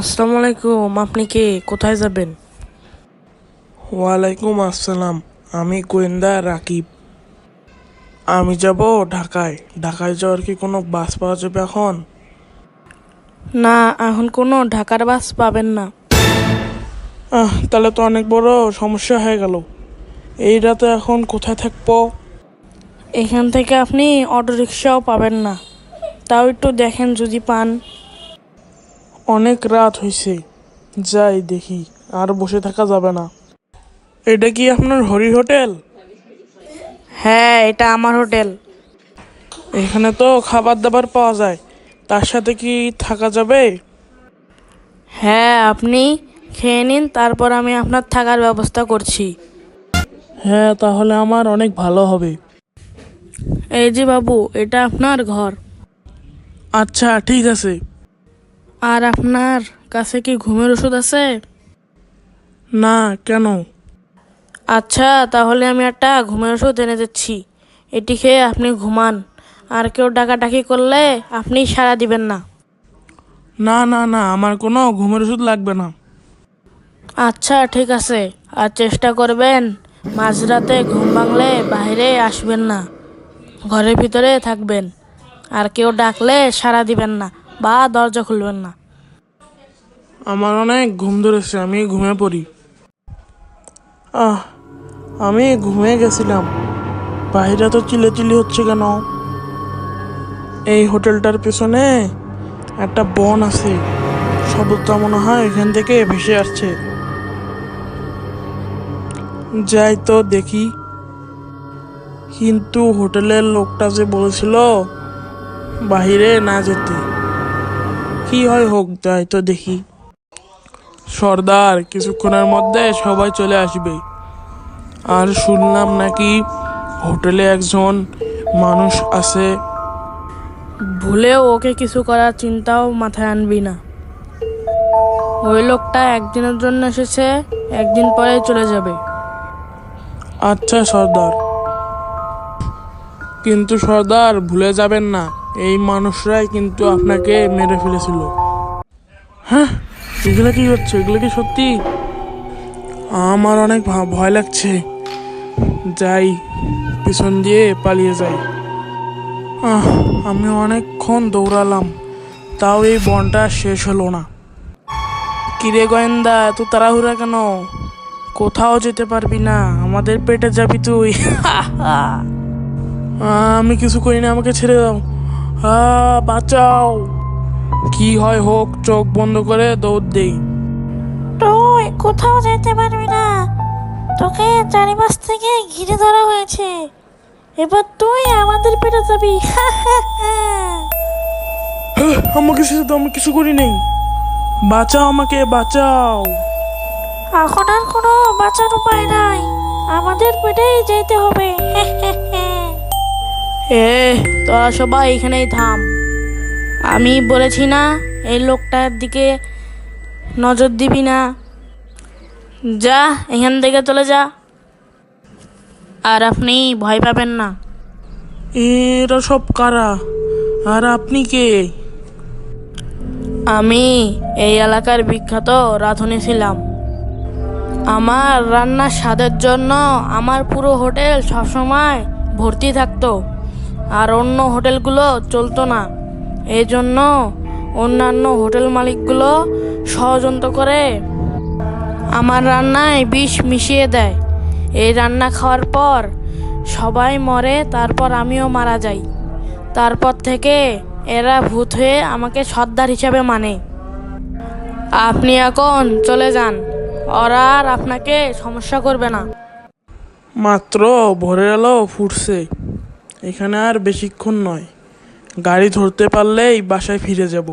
আসসালামু আলাইকুম। আপনি কে? কোথায় যাবেন? ওয়ালাইকুম আসসালাম। আমি গোয়েন্দা রাকিব। আমি যাব ঢাকায়। ঢাকায় যাওয়ার কি কোনো বাস পাওয়া যাবে এখন? না, এখন কোনো ঢাকার বাস পাবেন না। তাহলে তো অনেক বড় সমস্যা হয়ে গেল। এই রাতে এখন কোথায় থাকবো? এখান থেকে আপনি অটোরিকশাও পাবেন না। তাও একটু দেখেন যদি পান। অনেক রাত হয়েছে, যাই দেখি, আর বসে থাকা যাবে না। এটা কি আপনার হরি হোটেল? হ্যাঁ, এটা আমার হোটেল। এখানে তো খাবার দাবার পাওয়া যায়, তার সাথে কি থাকা যাবে? হ্যাঁ, আপনি খেয়ে নিন, তারপর আমি আপনার থাকার ব্যবস্থা করছি। হ্যাঁ, তাহলে আমার অনেক ভালো হবে। এই যে বাবু, এটা আপনার ঘর। আচ্ছা, ঠিক আছে। আর আপনার কাছে কি ঘুমের ওষুধ আছে? না, কেন? আচ্ছা, তাহলে আমি একটা ঘুমের ওষুধ এনে দিচ্ছি। এটি খেয়ে আপনি ঘুমান। আর কেউ ডাকাডাকি করলে আপনি সাড়া দিবেন না। না না না, আমার কোনো ঘুমের ওষুধ লাগবে না। আচ্ছা, ঠিক আছে। আর চেষ্টা করবেন মাঝরাতে ঘুম ভাঙলে বাইরে আসবেন না, ঘরের ভিতরে থাকবেন। আর কেউ ডাকলে সাড়া দিবেন না বা দরজা খুলবেন না। আমার অনেক ঘুম ধরেছে, আমি ঘুমিয়ে পড়ি। আহ আমি ঘুমিয়ে গেছিলাম। বাইরে তো চিল্লাচিল্লি হচ্ছে কেন? এই হোটেলটার পেছনে একটা বন আছে, শব্দটা মনে হয় এখান থেকে ভেসে আসছে। যাই তো দেখি। কিন্তু হোটেলের লোকটা যে বলেছিল বাহিরে না যেতে, কি হয় হোক, যাই তো দেখি। সর্দার, কিছুক্ষণের মধ্যে সবাই চলে আসবে। আর শুনলাম নাকি হোটেলে একজন মানুষ আছে। ভুলেও ওকে কিছু করার চিন্তাও মাথায় আনবি না। ওই লোকটা একদিনের জন্য এসেছে, একদিন পরে চলে যাবে। আচ্ছা সর্দার, কিন্তু সর্দার ভুলে যাবেন না, এই মানুষরাই কিন্তু আপনাকে মেরে ফেলেছিল। হ্যাঁ, এগুলো কি হচ্ছে? এগুলো কি সত্যি? আমার অনেক ভয় লাগছে। যাই, পিছন দিয়ে পালিয়ে যাই। আহ আমি অনেকক্ষণ দৌড়ালাম, তাও এই বনটা শেষ হলো না। কিরে গোয়েন্দা, এত তাড়াহুড়া কেন? কোথাও যেতে পারবি না, আমাদের পেটে যাবি তুই। আমি কিছু করি না, আমাকে ছেড়ে দাও। বাঁচাও। কি হয় হোক, চোখ বন্ধ করে দৌড় দেই। তুই কোথাও যেতে পারবি না, তোকে চারিপাশ থেকে ঘিরে ধরা হয়েছে। এবার তুই আমাদের পেটে যাবি। আমাকে ছেড়ে দাও, আমি কিছু করি নেই। বাঁচাও, আমাকে বাঁচাও। এখন আর কোনো বাঁচার উপায় নাই, আমাদের পেটেই যেতে হবে। এ, তোরা সবাই এখানেই থাম। আমি বলেছি না এই লোকটার দিকে নজর দিবি না। যা, এখান থেকে চলে যা। আর আপনি ভয় পাবেন না। এরা সব কারা? আর আপনি কে? আমি এই এলাকার বিখ্যাত রাঁধুনি ছিলাম। আমার রান্নার স্বাদের জন্য আমার পুরো হোটেল সবসময় ভর্তি থাকতো, আর অন্য হোটেলগুলো চলতো না। এই জন্য অন্যান্য হোটেল মালিকগুলো ষড়যন্ত্র করে আমার রান্নায় বিষ মিশিয়ে দেয়। এই রান্না খাওয়ার পর সবাই মরে, তারপর আমিও মারা যাই। তারপর থেকে এরা ভূত হয়ে আমাকে সর্দার হিসাবে মানে। আপনি এখন চলে যান, ওরা আর আপনাকে সমস্যা করবে না। মাত্র ভোরের আলো ফুটছে, এখানে আর বেশিক্ষণ নয়। গাড়ি ধরতে পারলেই বাসায় ফিরে যাব।